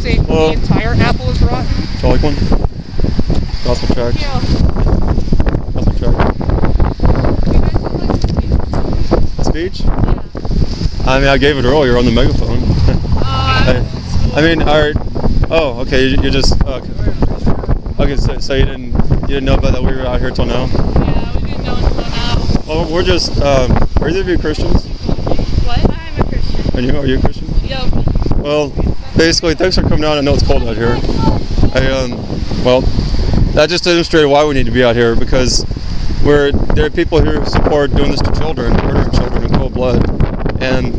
say the entire apple is rotten? Do you like one? Gospel tract. Yeah. Gospel tract. Speech? Yeah. I mean, I gave it earlier on the megaphone. I mean, oh, okay. You just okay. So you didn't know about that we were out here till now? Yeah, we didn't know until now. Well, we're just. Are either of you Christians? What? I'm a Christian. And are you a Christian? Yep. Well, basically, thanks for coming out. I know it's cold out here. Well, that just demonstrated why we need to be out here, because there are people here who support doing this to children, murdering children in cold blood, and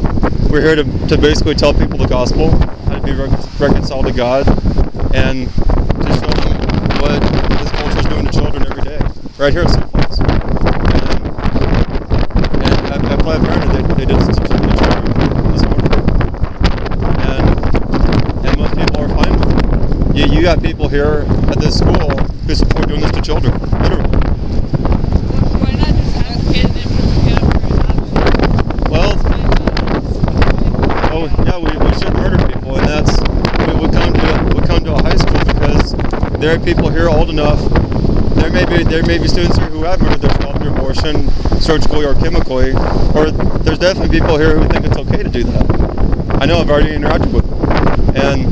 we're here to basically tell people the gospel, how to be reconciled to God, and to show them what this culture is doing to children every day, right here at Sioux. And at Planned Parenthood, they did this to children this morning, and most people are fine with it. You got people here at this school who support doing this to children, literally. Why not just have a kid and put the kid up for adoption? Well, yeah, we should murder people, and that's we come to a high school because there are people here old enough. There may be students here who have murdered their child through abortion, surgically or chemically, or there's definitely people here who think it's okay to do that. I know, I've already interacted with them, and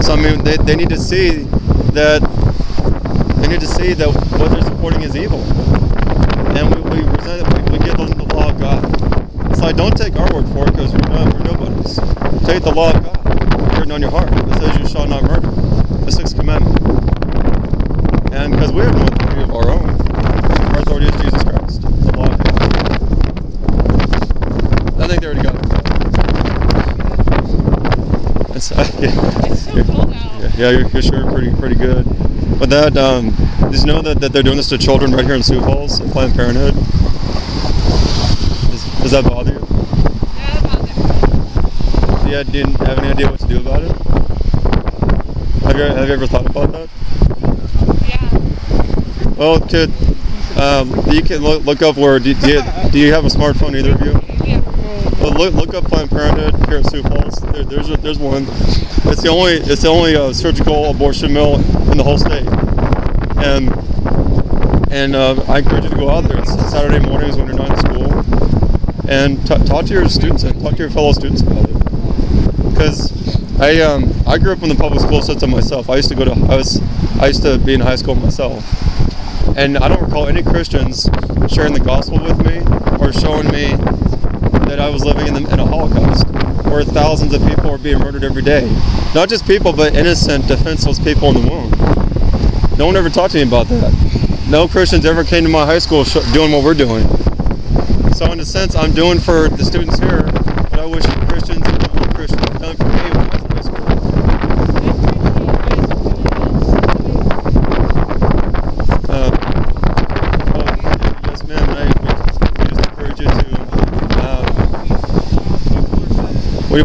so I mean they need to see that what they're supporting is evil, and we resent it. We give them the law of God. It's like, don't take our word for it, because we're nobodies. Take the law of God written on your heart. It says you shall not murder, the 6th commandment. And because we have no authority of our own, our authority is Jesus Christ, the law of God. I think they already got it. It's so cold out. Yeah, you're sure pretty good. But that, just know that they're doing this to children right here in Sioux Falls at Planned Parenthood. Does that bother you? Yeah, that bothers me. Yeah, do you have any idea what to do about it? Have you ever thought about that? Yeah. Well, kid, you can look up where. Do you have a smartphone, either of you? Yeah. Well, look up Planned Parenthood here at Sioux Falls. There's one. It's the only surgical abortion mill in the whole state. And I encourage you to go out there. It's Saturday mornings when you're not in school, and talk to your students and talk to your fellow students about it. Because I grew up in the public school system myself. I used to be in high school myself, and I don't recall any Christians sharing the gospel with me or showing me that I was living in a Holocaust where thousands of people were being murdered every day. Not just people, but innocent, defenseless people in the womb. No one ever talked to me about that. No Christians ever came to my high school doing what we're doing. So in a sense, I'm doing for the students here what I wish Christians and all Christians had done for me when I was in high school. Yes, ma'am. We just encourage you to.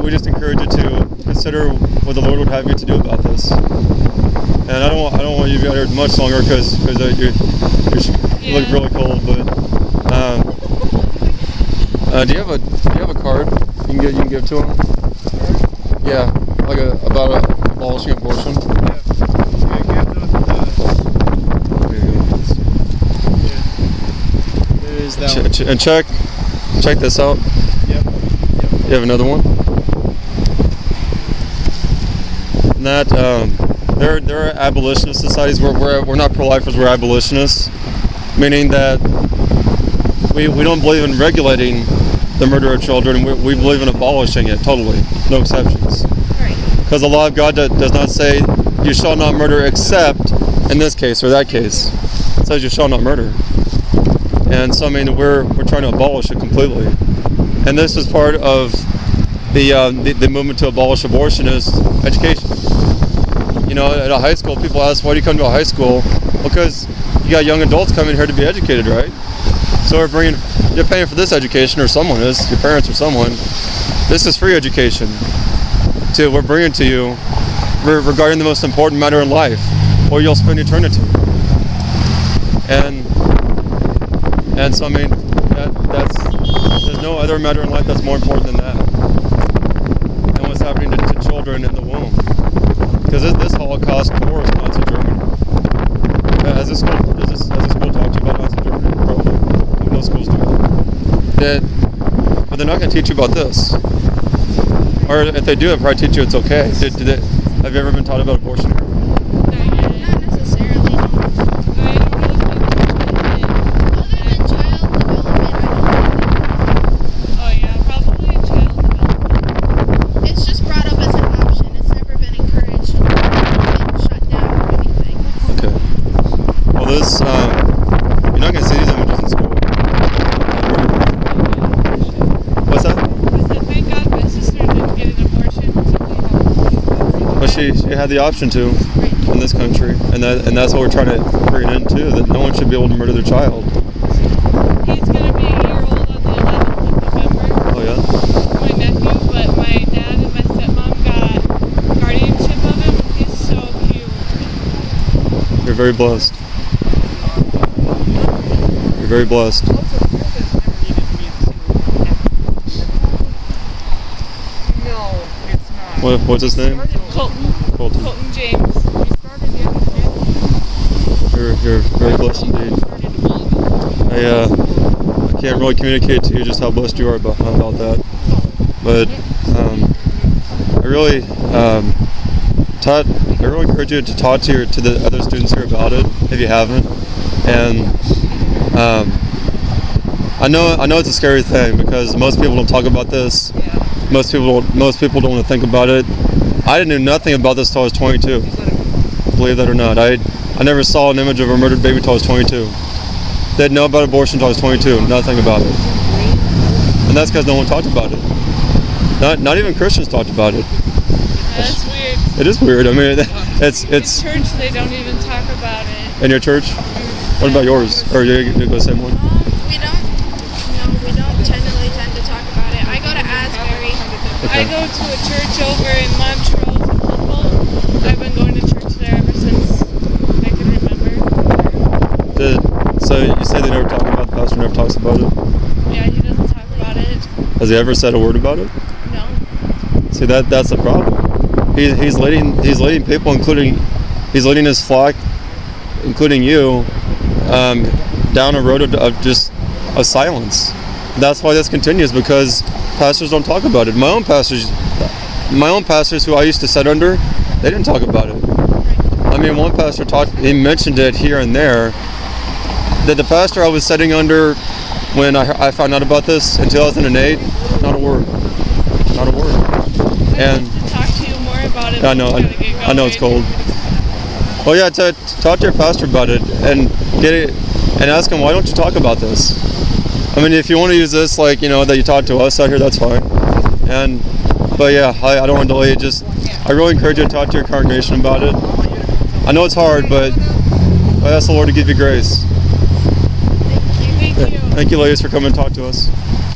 We just encourage you to consider what the Lord would have you to do about this. And I don't want you to be out here much longer because you look really cold. But do you have a card you can give to him? Yeah, like about abolishing abortion. And check this out. Yep. You have another one. And that there are abolitionist societies where we're not pro-lifers, we're abolitionists, meaning that we don't believe in regulating the murder of children. We believe in abolishing it totally, no exceptions. Right. Because the law of God does not say you shall not murder except in this case or that case. It says you shall not murder. And so I mean we're trying to abolish it completely. And this is part of the movement to abolish abortion is education. You know, at a high school, people ask, why do you come to a high school? Because you got young adults coming here to be educated, right? So you're paying for this education, or someone is, your parents or someone. This is free education. We're bringing to you regarding the most important matter in life, where you'll spend eternity. And so I mean, there's no other matter in life that's more important than that. And what's happening to children in the womb. Because this Holocaust core is Nazi Germany. Has the school taught you about Nazi Germany? Probably. No schools do. But they're not going to teach you about this. Or if they do, they'll probably teach you it's okay. Have you ever been taught about abortion? Not necessarily. No. I don't really think Other than child development, oh yeah, probably child development. it's just brought up as an option. It's never been encouraged or been shut down or anything. Okay. Well, this, you're not going to see these images in school. What's that? I said, thank God my sister didn't get an abortion. But she had the option to in this country, and that's what we're trying to bring it into, that no one should be able to murder their child. He's gonna be a year old on the 11th of November. Oh yeah? My nephew, but my dad and my stepmom got guardianship of him, and he's so cute. You're very blessed. You're very blessed. No, it's not. What's his name? Colton Colton. James. You're very blessed indeed. I can't really communicate to you just how blessed you are about that. But I really encourage you to talk to the other students here about it if you haven't. And I know it's a scary thing because most people don't talk about this. Most people don't want to think about it. I didn't know nothing about this until I was 22. Believe that or not, I never saw an image of a murdered baby until I was 22. They didn't know about abortion until I was 22. Nothing about it, and that's because no one talked about it. Not even Christians talked about it. That's weird. It is weird. I mean, it's In church, they don't even talk about it. in your church. What about yours? Or you go the same one? We don't generally tend to talk about it. I go to Asbury. I go to a church over in Montrose and Humboldt. I've been going to church there ever since I can remember. So you say they never talk about it? The pastor never talks about it? Yeah, he doesn't talk about it. Has he ever said a word about it? No. See, that's the problem. He's leading people, including his flock, including you, down a road of silence. That's why this continues, because pastors don't talk about it. My own pastors who I used to sit under, they didn't talk about it. I mean, one pastor he mentioned it here and there. That the pastor I was sitting under when I found out about this in 2008, not a word. And I'd like to talk to you more about it. I know it's cold. Well, yeah, to talk to your pastor about it and get it, and ask him, why don't you talk about this? I mean, if you want to use this, like, that you talk to us out here, that's fine. But yeah, I don't want to delay it. I really encourage you to talk to your congregation about it. I know it's hard, but I ask the Lord to give you grace. Thank you. Thank you, ladies, for coming and talk to us.